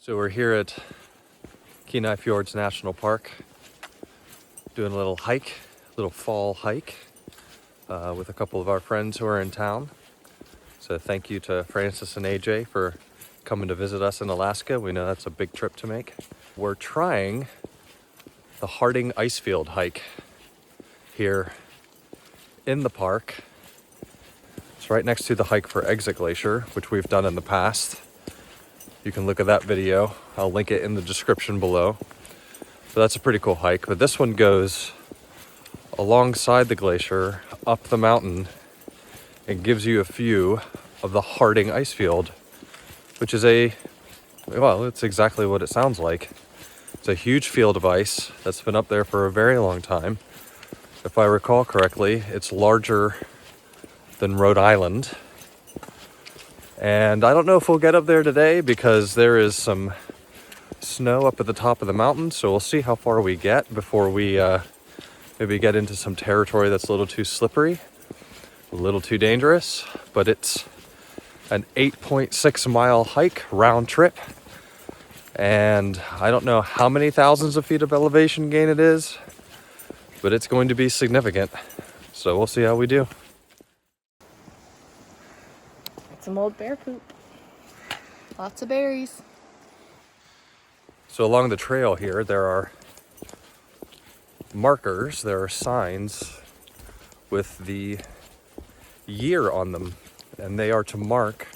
So we're here at Kenai Fjords National Park doing a little hike, little fall hike with a couple of our friends who are in town. So thank you to Francis and AJ for coming to visit us in Alaska. We know that's a big trip to make. We're trying the Harding Icefield hike here in the park. It's right next to the hike for Exit Glacier, which we've done in the past. You can look at that video. I'll link it in the description below. So that's a pretty cool hike, but this one goes alongside the glacier, up the mountain, and gives you a view of the Harding Icefield, which is it's exactly what it sounds like. It's a huge field of ice that's been up there for a very long time. If I recall correctly, it's larger than Rhode Island. And I don't know if we'll get up there today because there is some snow up at the top of the mountain, so we'll see how far we get before we maybe get into some territory that's a little too slippery, a little too dangerous. But it's an 8.6 mile hike round trip, and I don't know how many thousands of feet of elevation gain it is, but it's going to be significant. So we'll see how we do. Some old bear poop. Lots of berries. So along the trail here, there are markers, there are signs with the year on them, and they are to mark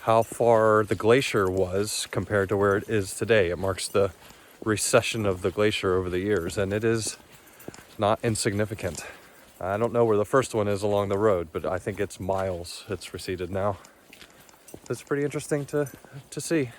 how far the glacier was compared to where it is today. It marks the recession of the glacier over the years, and it is not insignificant. I don't know where the first one is along the road, but I think it's miles it's receded now. It's pretty interesting to see.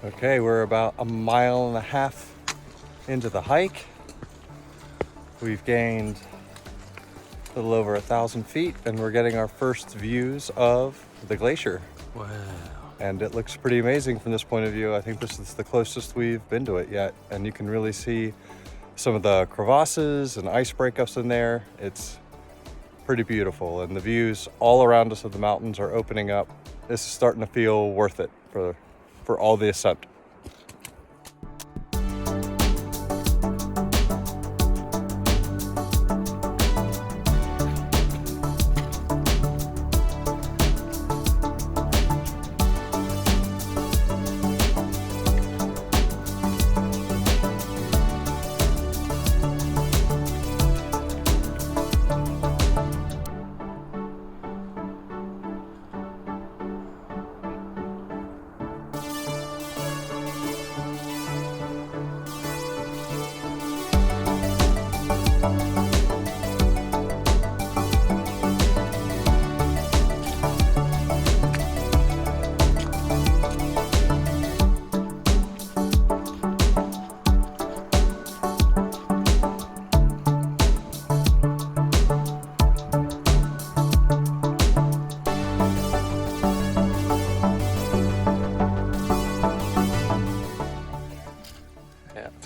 Okay, we're about a mile and a half into the hike. We've gained a little over 1,000 feet, and we're getting our first views of the glacier. Wow. And it looks pretty amazing from this point of view. I think this is the closest we've been to it yet, and you can really see some of the crevasses and ice breakups in there. It's pretty beautiful, and the views all around us of the mountains are opening up. This is starting to feel worth it for all the ascent.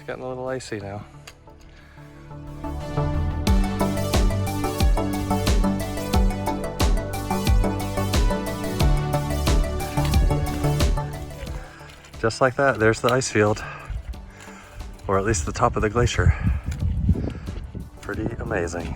Getting a little icy now. Just like that, there's the ice field. or at least the top of the glacier. Pretty amazing.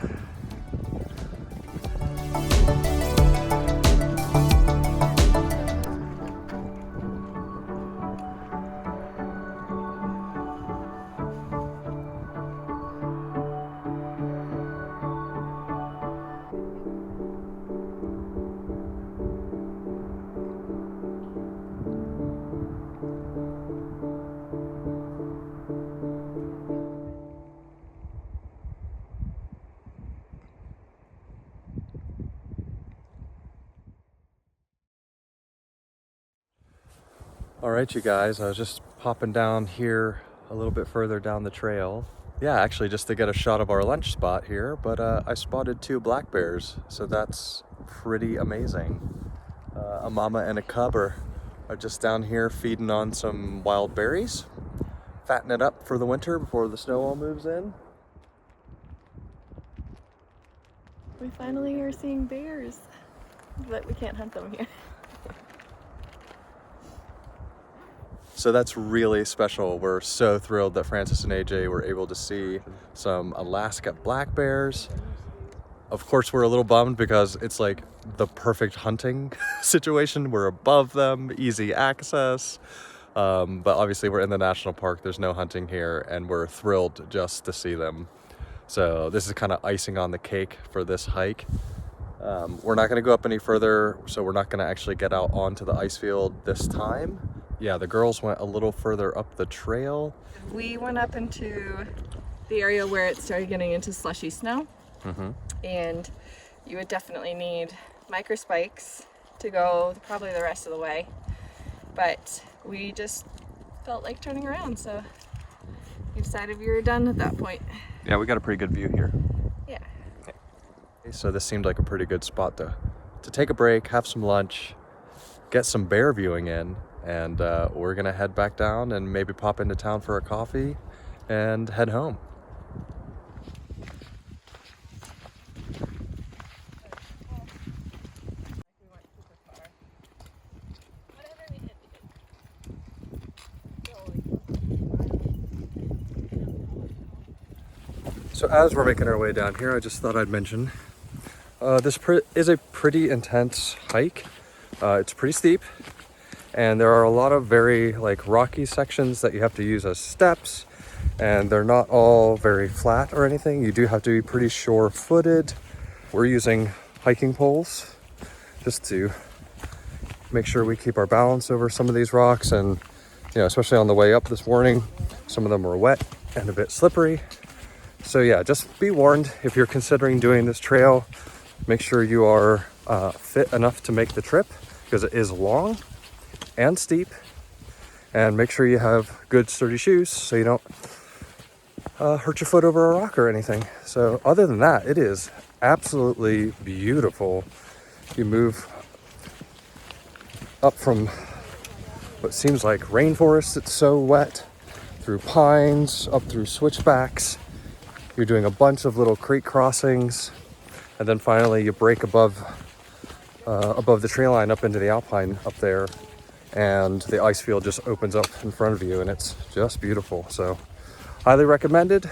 All right, you guys, I was just popping down here a little bit further down the trail. Yeah, actually just to get a shot of our lunch spot here, but I spotted 2 black bears, so that's pretty amazing. A mama and a cub are just down here feeding on some wild berries, fatten it up for the winter before the snow all moves in. We finally are seeing bears, but we can't hunt them here. So that's really special. We're so thrilled that Francis and AJ were able to see some Alaska black bears. Of course, we're a little bummed because it's like the perfect hunting situation. We're above them, easy access. But obviously we're in the national park. There's no hunting here, and we're thrilled just to see them. So this is kind of icing on the cake for this hike. We're not going to go up any further, so we're not going to actually get out onto the ice field this time. Yeah, the girls went a little further up the trail. We went up into the area where it started getting into slushy snow. And you would definitely need micro spikes to go probably the rest of the way. But we just felt like turning around, so we decided we were done at that point. Yeah, we got a pretty good view here. Yeah. So this seemed like a pretty good spot to take a break, have some lunch, get some bear viewing in, and we're gonna head back down and maybe pop into town for a coffee and head home. So as we're making our way down here, I just thought I'd mention this is a pretty intense hike. It's pretty steep, and there are a lot of very rocky sections that you have to use as steps, and they're not all very flat or anything. You do have to be pretty sure-footed. We're using hiking poles just to make sure we keep our balance over some of these rocks, and especially on the way up this morning, some of them were wet and a bit slippery. So yeah, just be warned if you're considering doing this trail. Make sure you are fit enough to make the trip, because it is long and steep, and make sure you have good sturdy shoes so you don't hurt your foot over a rock or anything. So other than that, it is absolutely beautiful. You move up from what seems like rainforest, it's so wet, through pines, up through switchbacks. You're doing a bunch of little creek crossings, and then finally you break above the tree line up into the alpine up there, and the ice field just opens up in front of you, and it's just beautiful. So highly recommended,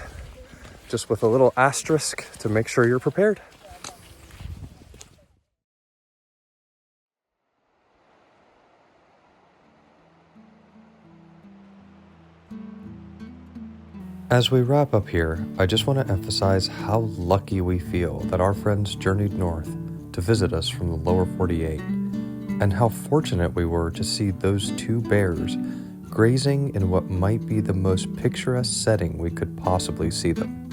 just with a little asterisk to make sure you're prepared. As we wrap up here, I just want to emphasize how lucky we feel that our friends journeyed north to visit us from the lower 48, and how fortunate we were to see those 2 bears grazing in what might be the most picturesque setting we could possibly see them.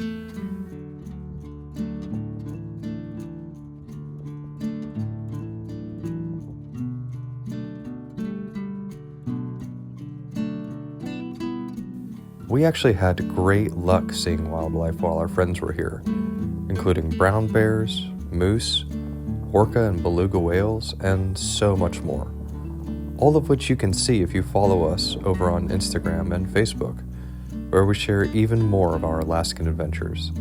We actually had great luck seeing wildlife while our friends were here, including brown bears, moose, orca and beluga whales, and so much more. All of which you can see if you follow us over on Instagram and Facebook, where we share even more of our Alaskan adventures.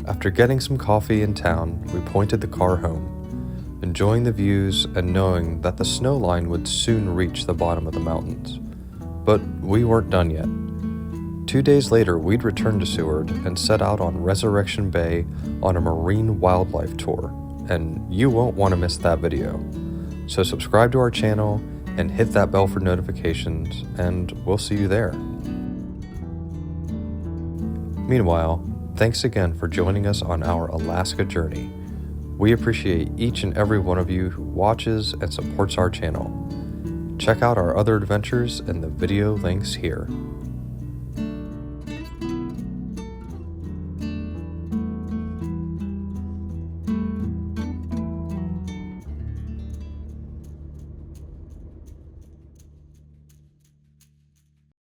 After getting some coffee in town, we pointed the car home, enjoying the views and knowing that the snow line would soon reach the bottom of the mountains. But we weren't done yet. 2 days later, we'd return to Seward and set out on Resurrection Bay on a marine wildlife tour, and you won't want to miss that video. So subscribe to our channel and hit that bell for notifications, and we'll see you there. Meanwhile, thanks again for joining us on our Alaska journey. We appreciate each and every one of you who watches and supports our channel. Check out our other adventures in the video links here.